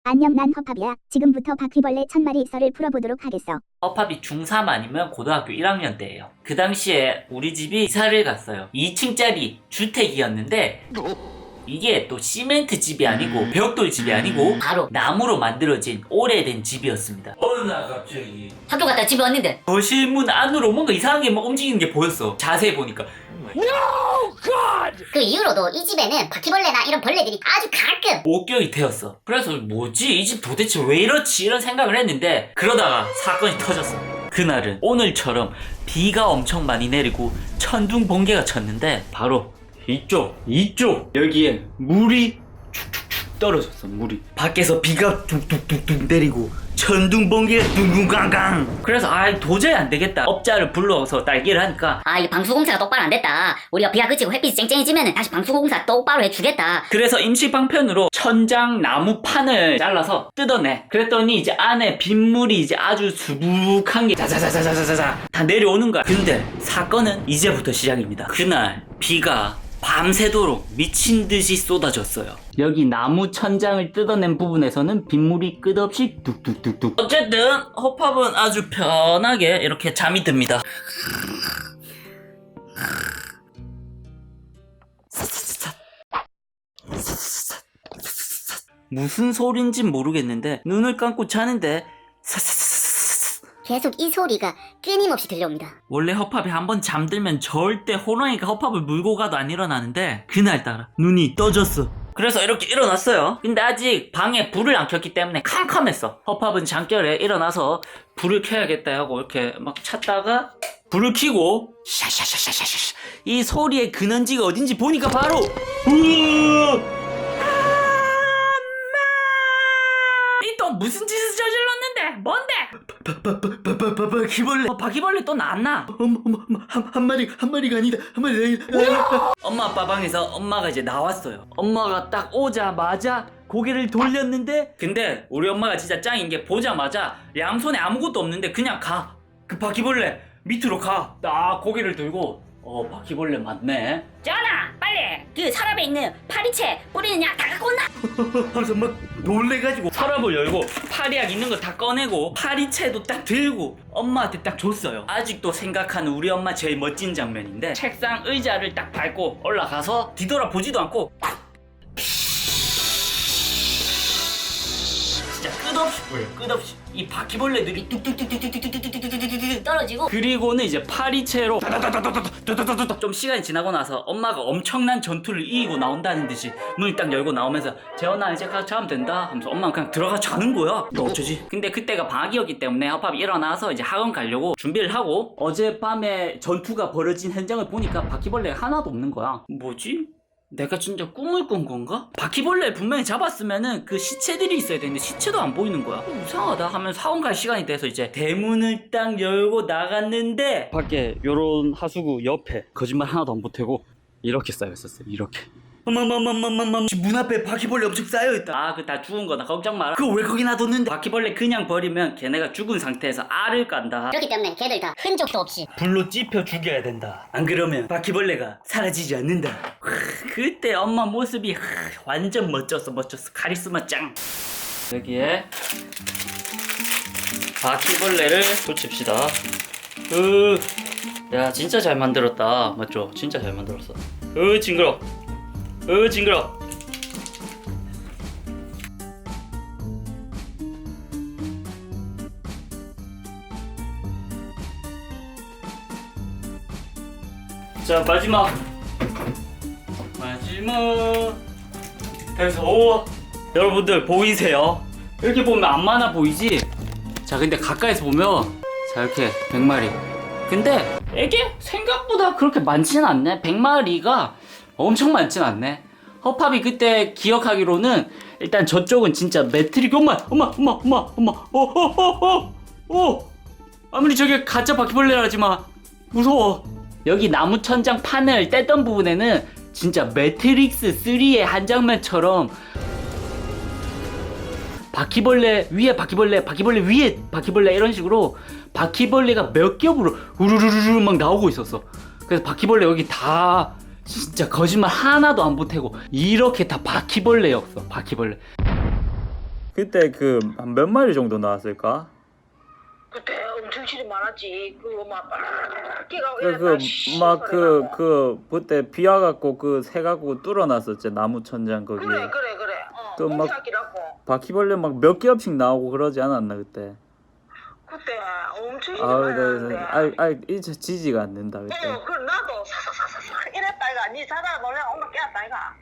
안녕, 난 허팝이야. 지금부터 바퀴벌레 1000마리 썰을 풀어보도록 하겠어. 허팝이 중3 아니면 고등학교 1학년 때예요. 그 당시에 우리 집이 이사를 갔어요. 2층짜리 주택이었는데 이게 또 시멘트 집이 아니고 벽돌 집이 아니고 바로 나무로 만들어진 오래된 집이었습니다. 어느 날 갑자기 학교 갔다 집에 왔는데 거실 문 안으로 뭔가 이상하게 막 움직이는 게 보였어. 자세히 보니까 그 이후로도 이 집에는 바퀴벌레나 이런 벌레들이 아주 가끔 목격이 되었어. 그래서 뭐지? 이 집 도대체 왜 이렇지? 이런 생각을 했는데 그러다가 사건이 터졌어. 그날은 오늘처럼 비가 엄청 많이 내리고 천둥 번개가 쳤는데 바로 이쪽 여기에 물이 축축축 떨어졌어. 물이 밖에서 비가 뚝뚝뚝뚝 내리고 천둥 번개가 둥둥강강. 그래서 도저히 안 되겠다. 업자를 불러서 딸기를 하니까 아 이거 방수공사가 똑바로 안 됐다. 우리가 비가 그치고 햇빛이 쨍쨍해지면은 다시 방수공사 똑바로 해주겠다. 그래서 임시 방편으로 천장 나무 판을 잘라서 뜯어내. 그랬더니 이제 안에 빗물이 이제 아주 수북한 게 자자자자자자자 다 내려오는 거야. 근데 사건은 이제부터 시작입니다. 그날 비가 밤새도록 미친 듯이 쏟아졌어요. 여기 나무 천장을 뜯어낸 부분에서는 빗물이 끝없이 뚝뚝뚝뚝. 어쨌든 허팝은 아주 편하게 이렇게 잠이 듭니다. 무슨 소린진 모르겠는데 눈을 감고 자는데 계속 이 소리가 끊임없이 들려옵니다. 원래 허팝이 한번 잠들면 절대 호랑이가 허팝을 물고 가도 안 일어나는데 그날따라 눈이 떠졌어. 그래서 이렇게 일어났어요. 근데 아직 방에 불을 안 켰기 때문에 캄캄했어. 허팝은 잠결에 일어나서 불을 켜야겠다 하고 이렇게 막 찾다가 불을 켜고 샤샤샤샤샤샤 이 소리의 근원지가 어딘지 보니까 바로 이 또 무슨 짓을 저질렀는데? 뭔데? 바퀴벌레. 바퀴벌레 또 나왔나? 한 마리가 아니다. 한 마리가 아니다. 엄마 아빠 방에서 엄마가 이제 나왔어요. 엄마가 딱 오자마자 고개를 돌렸는데 근데 우리 엄마가 진짜 짱인 게 보자마자 양손에 아무것도 없는데 그냥 가. 그 바퀴벌레 밑으로 가. 딱 고개를 들고 바퀴벌레 맞네. 전하 빨리 그 서랍에 있는 파리채 뿌리는 약 다 갖고 온나? 하면서 막 놀래가지고 서랍을 열고 파리약 있는 거 다 꺼내고 파리채도 딱 들고 엄마한테 딱 줬어요. 아직도 생각하는 우리 엄마 제일 멋진 장면인데 책상 의자를 딱 밟고 올라가서 뒤돌아보지도 않고 진짜 끝없이 보여. 끝없이 이 바퀴벌레들이 뚝뚝뚝뚝뚝뚝뚝뚝뚝뚝뚝 떨어지고 그리고는 이제 파리채로 좀 시간이 지나고 나서 엄마가 엄청난 전투를 이기고 나온다는 듯이 문을 딱 열고 나오면서 재현아 이제 가서 자면 된다 하면서 엄마는 그냥 들어가 자는 거야. 너 어쩌지? 근데 그때가 방학이었기 때문에 허팝이 일어나서 이제 학원 가려고 준비를 하고 어젯밤에 전투가 벌어진 현장을 보니까 바퀴벌레가 하나도 없는 거야. 뭐지? 내가 진짜 꿈을 꾼 건가? 바퀴벌레 분명히 잡았으면은 그 시체들이 있어야 되는데 시체도 안 보이는 거야. 이상하다 하면서 학원 갈 시간이 돼서 이제 대문을 딱 열고 나갔는데 밖에 요런 하수구 옆에 거짓말 하나도 안 보태고 이렇게 쌓여있었어요. 이렇게 문 앞에 바퀴벌레 엄청 쌓여있다. 그 다 죽은 거다 걱정 마라. 그거 왜 거기 놔뒀는데? 바퀴벌레 그냥 버리면 걔네가 죽은 상태에서 알을 깐다. 그렇기 때문에 걔들 다 흔적도 없이 불로 찝혀 죽여야 된다. 안 그러면 바퀴벌레가 사라지지 않는다. 그때 엄마 모습이 완전 멋졌어. 카리스마 짱. 여기에 바퀴벌레를 붙입시다. 야 진짜 잘 만들었다. 맞죠? 진짜 잘 만들었어. 징그러. 자 마지막 해서 여러분들 보이세요? 이렇게 보면 안 많아 보이지? 자 근데 가까이서 보면 자 이렇게 100마리 근데 이게 생각보다 그렇게 많지는 않네. 100마리가 엄청 많진 않네. 허팝이 그때 기억하기로는 일단 저쪽은 진짜 매트릭 엄마 아무리 저게 가짜 바퀴벌레라지만 무서워. 여기 나무 천장 판을 뗐던 부분에는 진짜 매트릭스 3의 한 장면처럼 바퀴벌레 위에 바퀴벌레 위에 바퀴벌레 이런 식으로 바퀴벌레가 몇 겹으로 우르르르 막 나오고 있었어. 그래서 바퀴벌레 여기 다 진짜 거짓말 하나도 안 보태고 이렇게 다 바퀴벌레였어. 바퀴벌레. 그때 그 한 몇 마리 정도 나왔을까? 그때 엄청 실이 많았지. 그거 막 끼가 그때 비 와갖고 그 새 갖고 뚫어놨었지 나무 천장 거기. 그래. 또 막- 꼼짝이라고. 바퀴벌레 막 몇 겹씩 나오고 그러지 않았나 그때? 그때 엄청 실이 아우 많았는데. 이제 지지가 않는다 그때. 그 나도 사삭사삭 이랬다 이가. 니 자다가 놀래 엄마 깨웠다 이가.